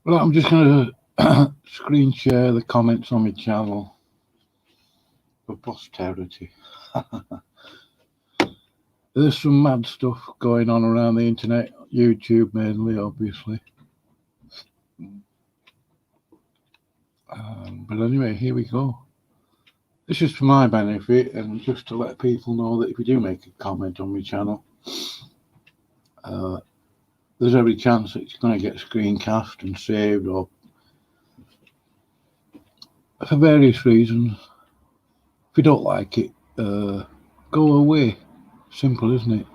Well, I'm just going to screen share the comments on my channel for posterity. There's some mad stuff going on around the internet, YouTube mainly, obviously. But anyway, here we go. This is for my benefit and just to let people know that if you do make a comment on my channel, there's every chance that it's going to get screencast and saved, or for various reasons. If you don't like it, go away. Simple, isn't it?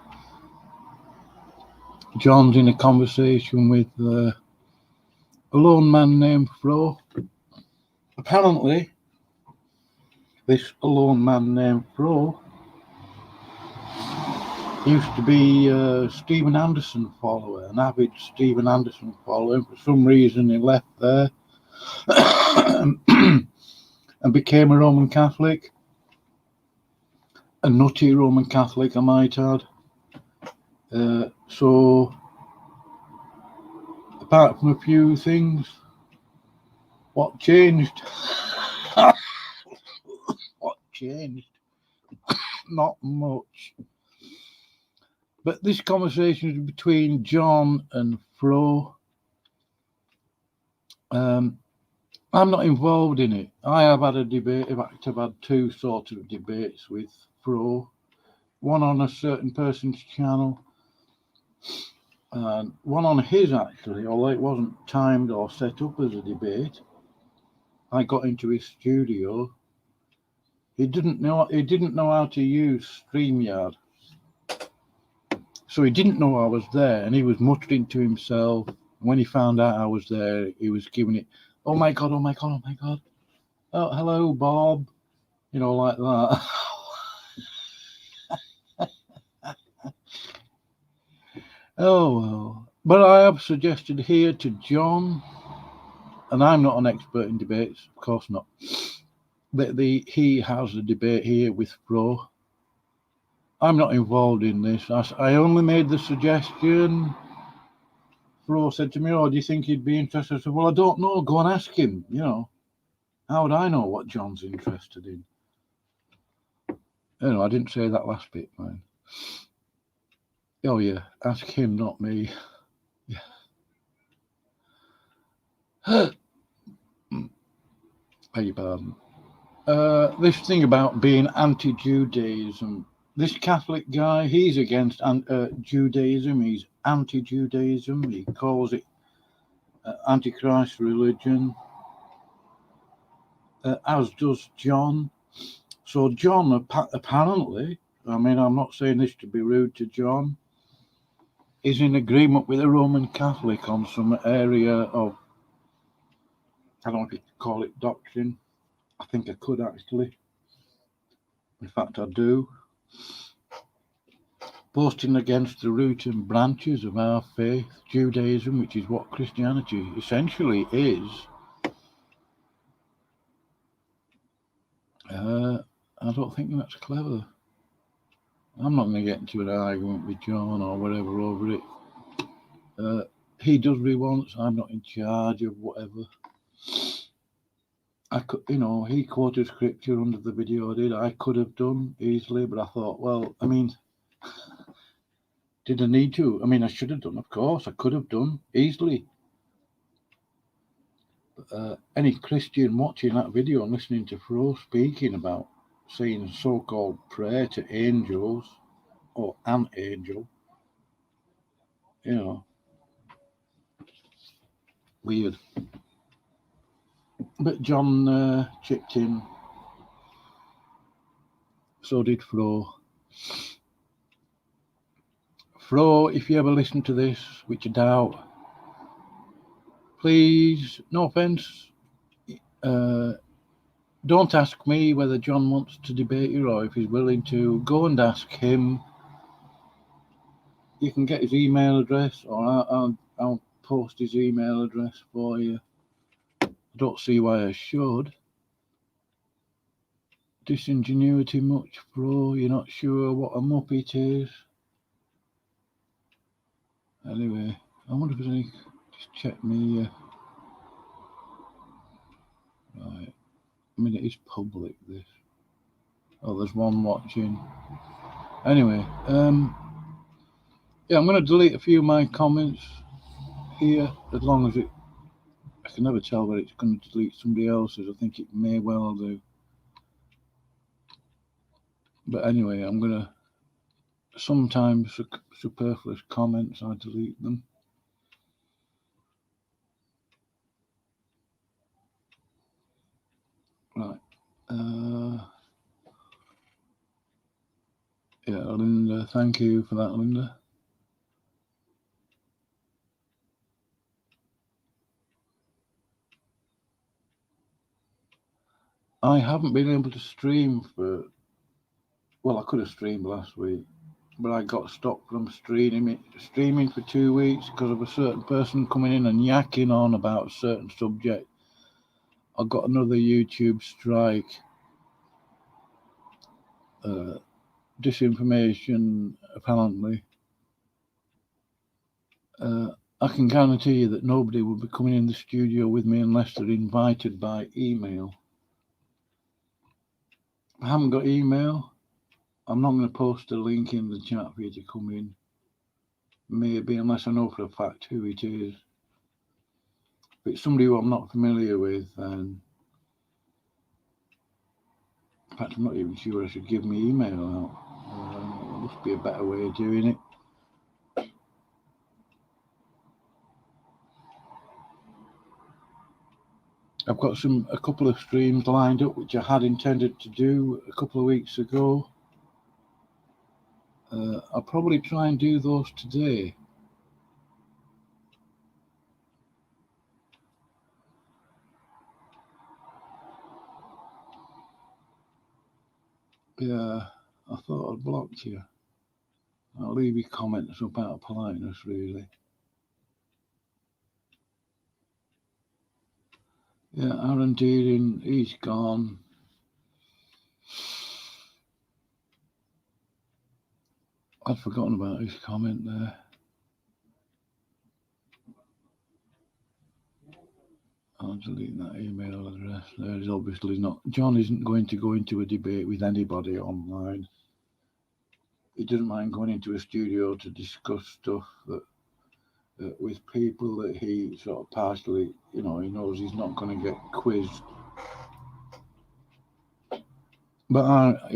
John's in a conversation with a lone man named Fro. Apparently, this alone man named Fro used to be a Stephen Anderson follower, an avid Stephen Anderson follower. For some reason, he left there and became a Roman Catholic. A nutty Roman Catholic, I might add. So, apart from a few things, what changed? What changed? Not much. But this conversation is between John and Fro. I'm not involved in it. I have had a debate. In fact, I've had two sort of debates with Fro. One on a certain person's channel, and one on his actually, although it wasn't timed or set up as a debate. I got into his studio. He didn't know how to use StreamYard. So he didn't know I was there, and he was muttering to himself. When he found out I was there, he was giving it, oh my God, oh my God, oh my God. Oh, hello, Bob. You know, like that. Oh, well. But I have suggested here to John, and I'm not an expert in debates, of course not, that he has a debate here with Fro. I'm not involved in this. I only made the suggestion. Fro said to me, oh, do you think he'd be interested? I said, well, I don't know. Go and ask him. You know, how would I know what John's interested in? You know, I didn't say that last bit, man. Oh, yeah, ask him, not me. Yeah. Beg your pardon. This thing about being anti-Judaism. This Catholic guy, he's against Judaism. He's anti-Judaism. He calls it Antichrist religion, as does John. So John apparently, I mean, I'm not saying this to be rude to John, is in agreement with a Roman Catholic on some area of, I don't know if you could call it doctrine. I think I could actually. In fact, I do. Boasting against the root and branches of our faith, Judaism, which is what Christianity essentially is. I don't think that's clever. I'm not going to get into an argument with John or whatever over it. He does what he wants. I'm not in charge of whatever. I could, you know, he quoted scripture under the video I did. I could have done easily, but I thought, well, I mean, did I need to? I mean, I should have done, of course. I could have done easily. Any Christian watching that video and listening to Fro speaking about saying so-called prayer to angels or an angel, you know, weird. But John chipped in. So did Fro. Fro, if you ever listen to this, which I doubt, please, no offence, don't ask me whether John wants to debate you or if he's willing to. Go and ask him. You can get his email address, or I'll post his email address for you. I don't see why I should. Disingenuity much, Fro? You're not sure what a muppet is? Anyway, I wonder if there's any. Just check me. Right. I mean, it is public, this. Oh, there's one watching. Anyway, yeah, I'm going to delete a few of my comments here, as long as I can never tell whether it's going to delete somebody else's. I think it may well do. But anyway, I'm going to, sometimes superfluous comments, I delete them. Right. Yeah, Linda, thank you for that, Linda. I haven't been able to stream for, well, I could have streamed last week, but I got stopped from streaming for 2 weeks because of a certain person coming in and yakking on about a certain subject. I got another YouTube strike. Disinformation, apparently. I can guarantee you that nobody will be coming in the studio with me unless they're invited by email. I haven't got email. I'm not going to post a link in the chat for you to come in. Maybe, unless I know for a fact who it is. If it's somebody who I'm not familiar with, then in fact, I'm not even sure I should give my email out. There must be a better way of doing it. I've got a couple of streams lined up which I had intended to do a couple of weeks ago. I'll probably try and do those today. Yeah, I thought I'd blocked you. I'll leave your comments up out of politeness, really. Yeah, Aaron Deering, he's gone. I'd forgotten about his comment there. I'll delete that email address. There is obviously not. John isn't going to go into a debate with anybody online. He doesn't mind going into a studio to discuss stuff that with people that he sort of partially, he knows he's not going to get quizzed. But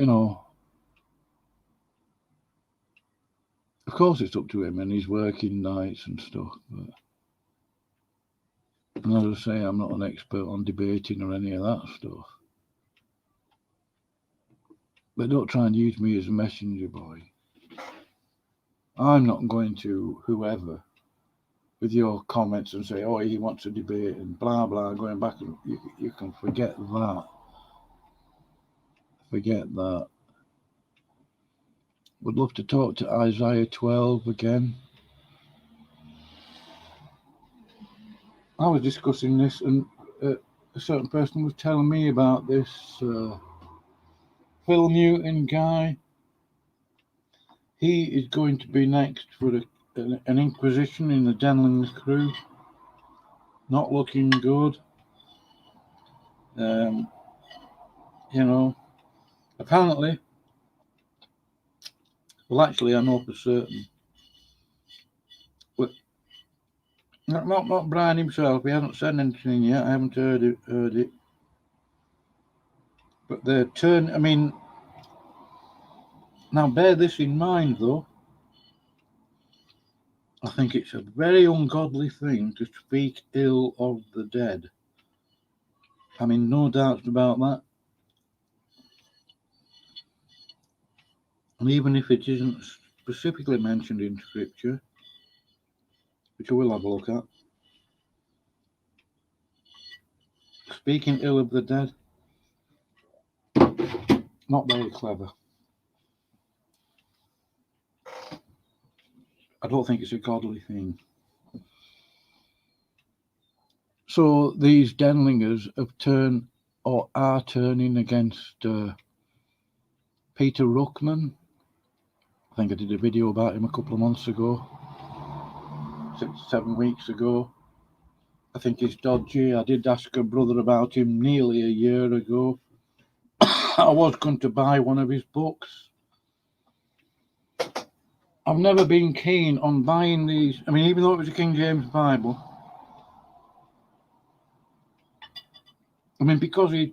of course it's up to him and he's working nights and stuff. But, and as I say, I'm not an expert on debating or any of that stuff. But don't try and use me as a messenger boy. I'm not going to whoever with your comments and say, oh, he wants a debate and blah, blah, going back. And you can forget that. Forget that. Would love to talk to Isaiah 12 again. I was discussing this and a certain person was telling me about this Phil Newton guy. He is going to be next for an inquisition in the Denling's crew. Not looking good. Apparently, well, actually, I know for certain. But not Brian himself. He hasn't said anything yet. I haven't heard it. But their turn. I mean, now bear this in mind, though. I think it's a very ungodly thing to speak ill of the dead. I mean, no doubts about that. And even if it isn't specifically mentioned in Scripture, which I will have a look at, speaking ill of the dead, not very clever. I don't think it's a godly thing. So these Denlingers have turned or are turning against Peter Ruckman. I think I did a video about him a couple of months ago, 6-7 weeks ago. I think he's dodgy. I did ask a brother about him nearly a year ago. I was going to buy one of his books. I've never been keen on buying these. I mean, even though it was a King James Bible, I mean, because it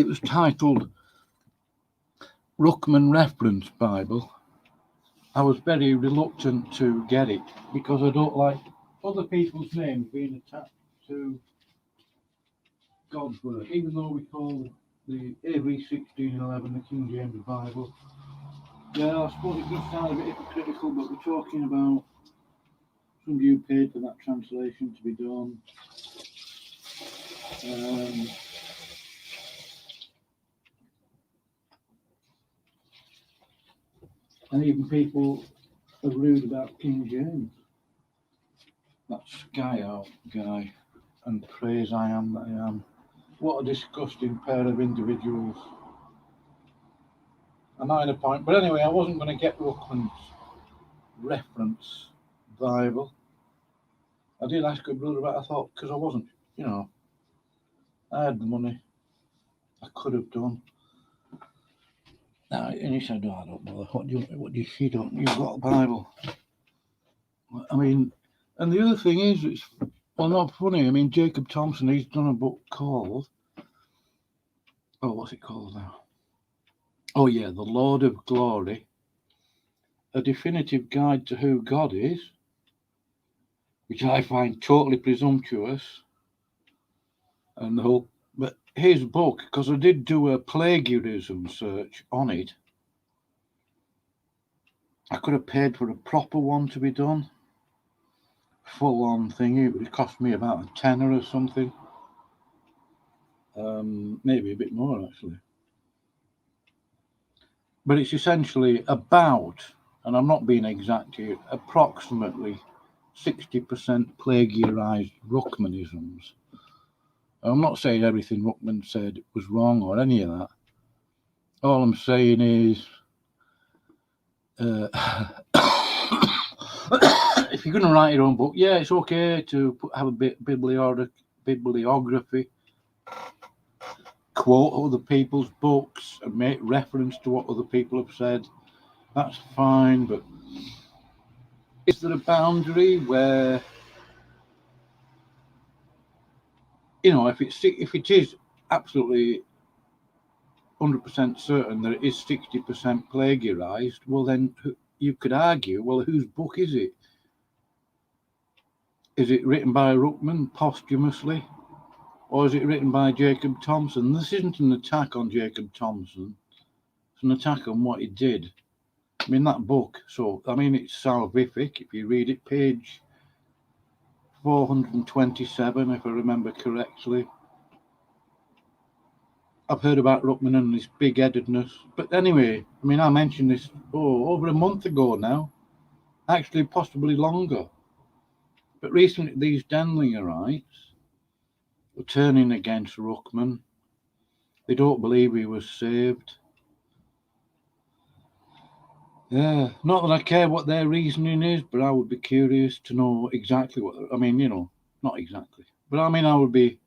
was titled Ruckman Reference Bible, I was very reluctant to get it because I don't like other people's names being attached to God's word, even though we call the AV 1611 the King James Bible. Yeah, I suppose it does sound a bit hypocritical, but we're talking about some of you paid for that translation to be done. And even people are rude about King James. That Sky Out guy, and praise I am that I am. What a disgusting pair of individuals. A minor point, but anyway, I wasn't going to get Ruckman's Reference Bible. I did ask a brother about it. I thought, because I wasn't, I had the money. I could have done. Now, and he said, "Oh, I don't bother. What do you don't? You've got a Bible." I mean, and the other thing is, it's not funny. I mean, Jacob Thompson, he's done a book called, what's it called now? Oh yeah, The Lord of Glory, a definitive guide to who God is, which I find totally presumptuous. And the whole, but his book, because I did do a plagiarism search on it, I could have paid for a proper one to be done, full on thingy. It would cost me about a tenner or something, maybe a bit more actually. But it's essentially about, and I'm not being exact here, approximately 60% plagiarized Ruckmanisms. I'm not saying everything Ruckman said was wrong or any of that. All I'm saying is, if you're going to write your own book, yeah, it's okay to have a bit bibliography, quote other people's books and make reference to what other people have said. That's fine, but is there a boundary where, if it is absolutely 100% certain that it is 60% plagiarized, well then you could argue, well, whose book is it? Is it written by Ruckman posthumously, or is it written by Jacob Thompson? This isn't an attack on Jacob Thompson. It's an attack on what he did. I mean, that book, it's salvific. If you read it, page 427, if I remember correctly. I've heard about Ruckman and his big-headedness. But anyway, I mean, I mentioned this over a month ago now. Actually, possibly longer. But recently, these Denlingerites were turning against Ruckman. They don't believe he was saved. Yeah, not that I care what their reasoning is, but I would be curious to know exactly what. I mean, not exactly, but I mean, I would be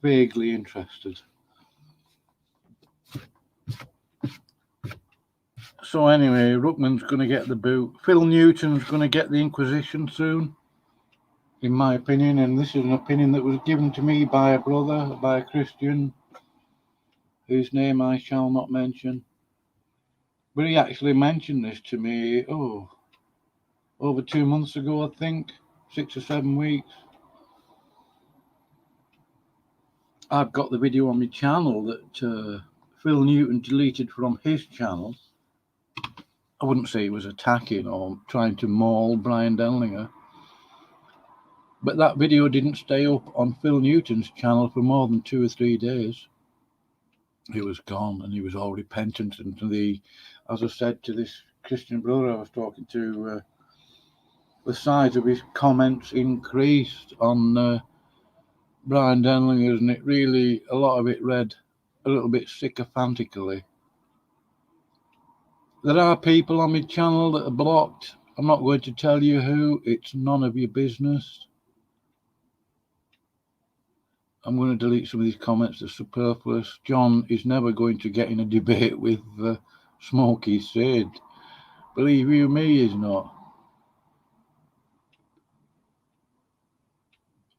vaguely interested. So anyway, Ruckman's going to get the boot. Phil Newton's going to get the Inquisition soon, in my opinion, and this is an opinion that was given to me by a brother, by a Christian, whose name I shall not mention. But he actually mentioned this to me, over 2 months ago, I think, 6 or 7 weeks. I've got the video on my channel that Phil Newton deleted from his channel. I wouldn't say he was attacking or trying to maul Brian Denlinger, but that video didn't stay up on Phil Newton's channel for more than 2 or 3 days. He was gone, and he was all repentant. And as I said to this Christian brother I was talking to, the size of his comments increased on Brian Denlinger, and it really, a lot of it read a little bit sycophantically. There are people on my channel that are blocked. I'm not going to tell you who. It's none of your business. I'm going to delete some of these comments. They're superfluous. John is never going to get in a debate with Smokey Sid. Believe you me, he's not.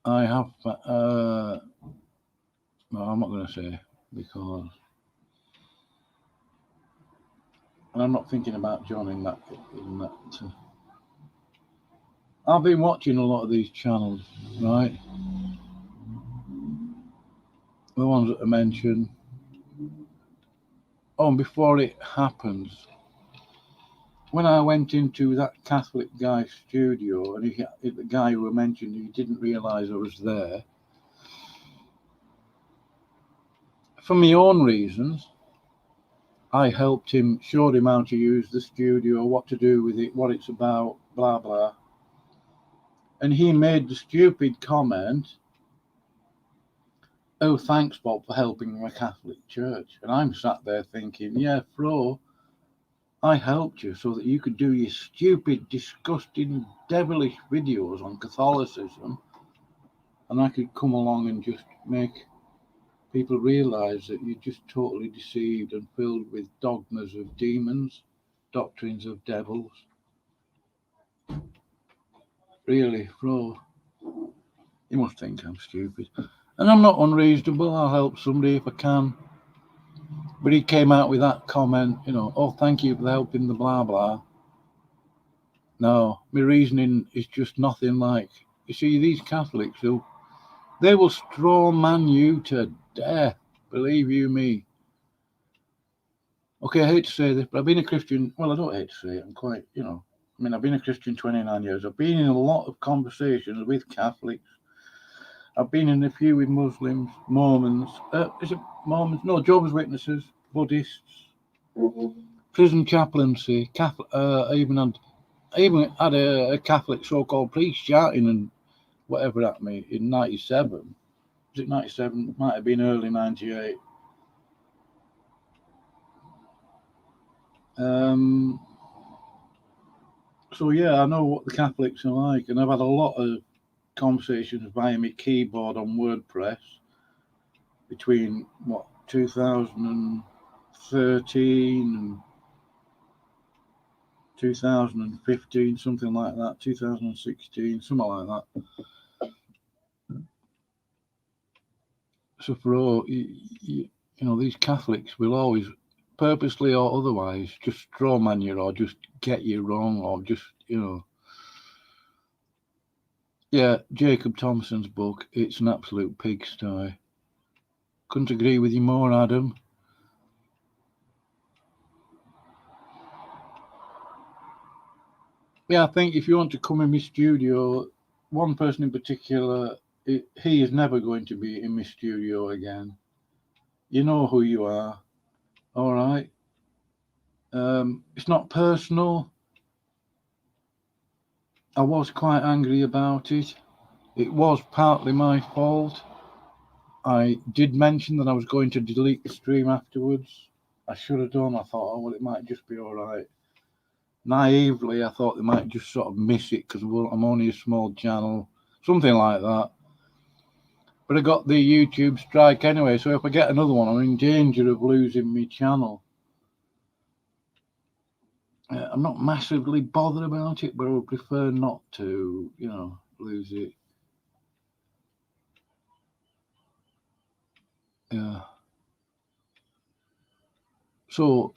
I have... no, I'm not going to say, because... And I'm not thinking about John in that... I've been watching a lot of these channels, right? The ones that I mentioned. Oh, and before it happens, when I went into that Catholic guy's studio, and the guy who I mentioned, he didn't realise I was there. For my own reasons, I helped him, showed him how to use the studio, what to do with it, what it's about, blah, blah. And he made the stupid comment, "Oh, thanks, Bob, for helping my Catholic church." And I'm sat there thinking, yeah, Fro, I helped you so that you could do your stupid, disgusting, devilish videos on Catholicism, and I could come along and just make people realise that you're just totally deceived and filled with dogmas of demons, doctrines of devils. Really, Fro, you must think I'm stupid. And I'm not unreasonable. I'll help somebody if I can. But he came out with that comment, "Oh, thank you for helping the blah, blah." No, my reasoning is just nothing like... You see, these Catholics, they will straw man you to death. Believe you me. Okay, I hate to say this, but I've been a Christian... Well, I don't hate to say it. I'm quite, I've been a Christian 29 years. I've been in a lot of conversations with Catholics. I've been in a few with Muslims, Mormons. Is it Mormons? No, Jehovah's Witnesses, Buddhists, prison chaplaincy. Catholic. I even had a Catholic so-called priest shouting and whatever at me in '97. Was it '97? Might have been early '98. So yeah, I know what the Catholics are like, and I've had a lot of conversations via my keyboard on WordPress between 2013 and 2015, something like that, 2016, something like that. So for all, these Catholics will always, purposely or otherwise, just straw man you or just get you wrong or just, Yeah, Jacob Thompson's book, it's an absolute pigsty. Couldn't agree with you more, Adam. Yeah, I think if you want to come in my studio, one person in particular, he is never going to be in my studio again. You know who you are, all right? It's not personal. I was quite angry about it. It was partly my fault. I did mention that I was going to delete the stream afterwards. I should have done. I thought, well, it might just be all right. Naively, I thought they might just sort of miss it because I'm only a small channel, something like that. But I got the YouTube strike anyway, so if I get another one, I'm in danger of losing my channel. I'm not massively bothered about it, but I would prefer not to, lose it. Yeah. So,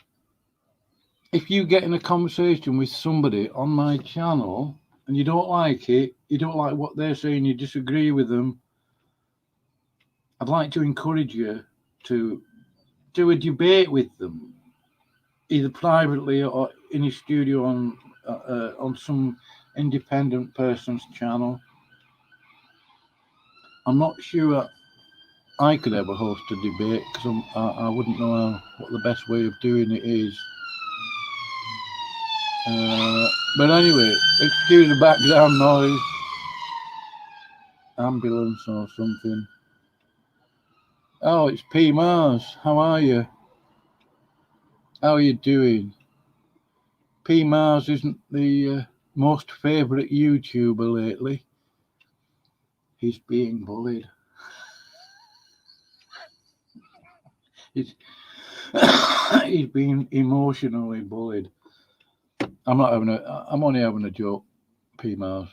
if you get in a conversation with somebody on my channel and you don't like it, you don't like what they're saying, you disagree with them, I'd like to encourage you to do a debate with them, either privately or in your studio on some independent person's channel. I'm not sure I could ever host a debate because I wouldn't know what the best way of doing it is. But anyway, excuse the background noise. Ambulance or something. Oh, it's P. Mars. How are you? How are you doing? P. Mars isn't the most favourite YouTuber lately. He's being bullied. He's he's been emotionally bullied. I'm only having a joke, P-Mars.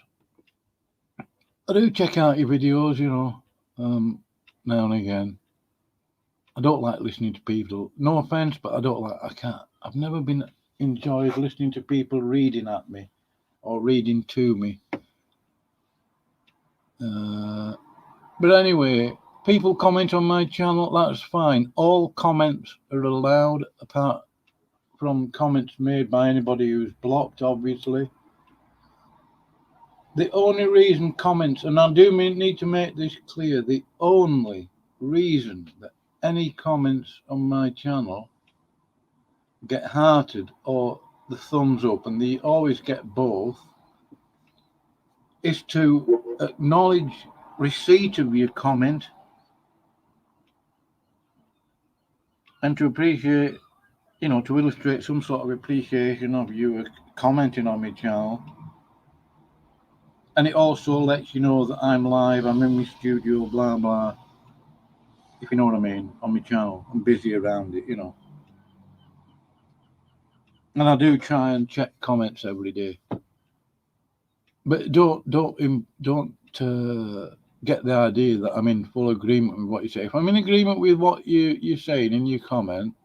I do check out your videos, now and again. I don't like listening to people. No offense, but I've never been enjoyed listening to people reading at me or reading to me. But anyway, people comment on my channel, that's fine. All comments are allowed, apart from comments made by anybody who's blocked, obviously. The only reason comments, and I do need to make this clear, the only reason that any comments on my channel get hearted or the thumbs up, and they always get both, is to acknowledge receipt of your comment and to appreciate, to illustrate some sort of appreciation of you commenting on my channel. And it also lets you know that I'm live, I'm in my studio, blah blah, if you know what I mean, on my channel. I'm busy around it, and I do try and check comments every day. But don't get the idea that I'm in full agreement with what you say. If I'm in agreement with what you're saying in your comment,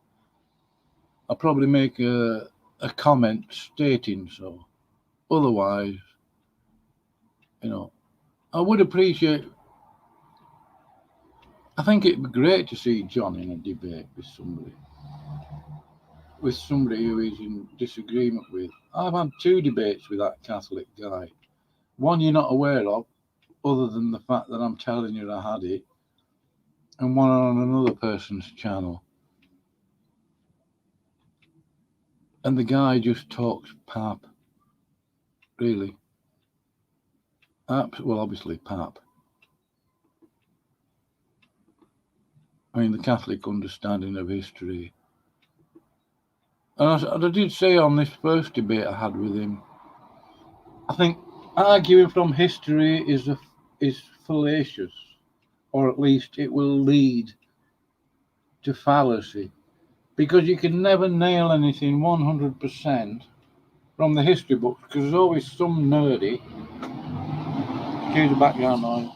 I'll probably make a comment stating so. Otherwise, I would appreciate. I think it'd be great to see John in a debate with somebody who he's in disagreement with. I've had 2 debates with that Catholic guy. One you're not aware of, other than the fact that I'm telling you I had it, and one on another person's channel. And the guy just talks pap. Really. Well, obviously pap. I mean, the Catholic understanding of history. And I did say on this first debate I had with him, I think arguing from history is fallacious, or at least it will lead to fallacy, because you can never nail anything 100% from the history books, because there's always some nerdy, excuse the background noise,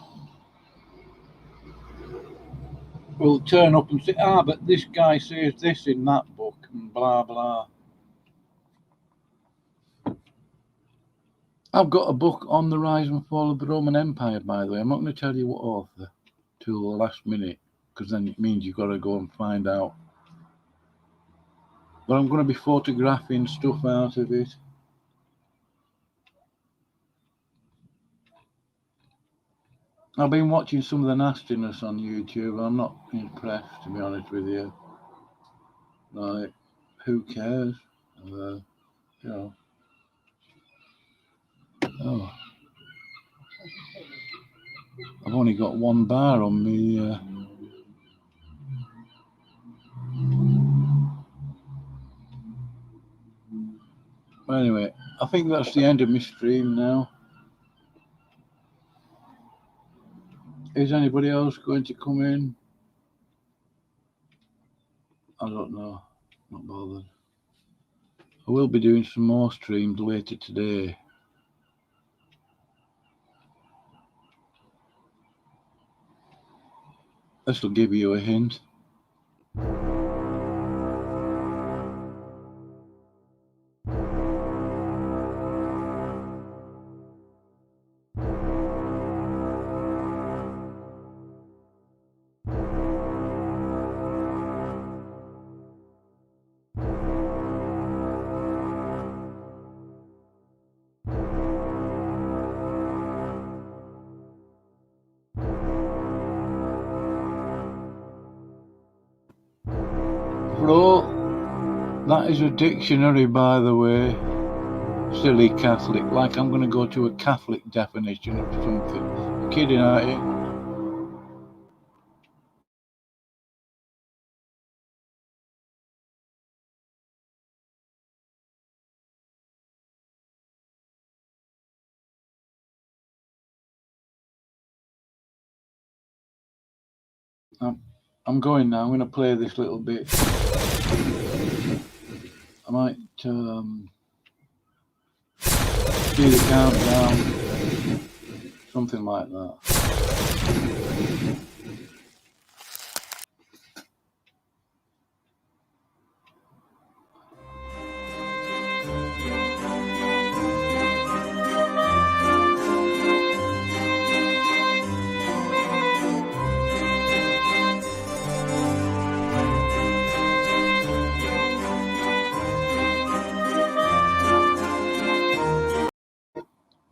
will turn up and say, but this guy says this in that book, and blah blah. I've got a book on the rise and fall of the Roman Empire, by the way. I'm not going to tell you what author till the last minute, because then it means you've got to go and find out. But I'm going to be photographing stuff out of it. I've been watching some of the nastiness on YouTube. I'm not impressed, to be honest with you. Like, who cares? Oh, I've only got 1 bar on me. Anyway, I think that's the end of my stream now. Is anybody else going to come in? I don't know. Not bothered. I will be doing some more streams later today. This will give you a hint. Bro, that is a dictionary, by the way. Silly Catholic, like I'm going to go to a Catholic definition of something. You're kidding, aren't you? I'm going now. I'm going to play this little bit. I might do the countdown, something like that.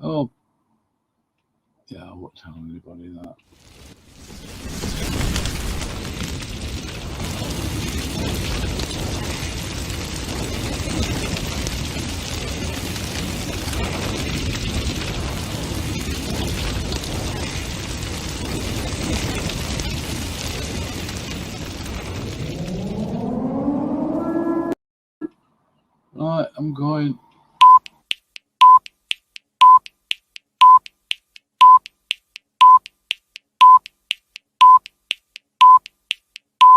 Oh, yeah, I won't tell anybody that. Right, I'm going.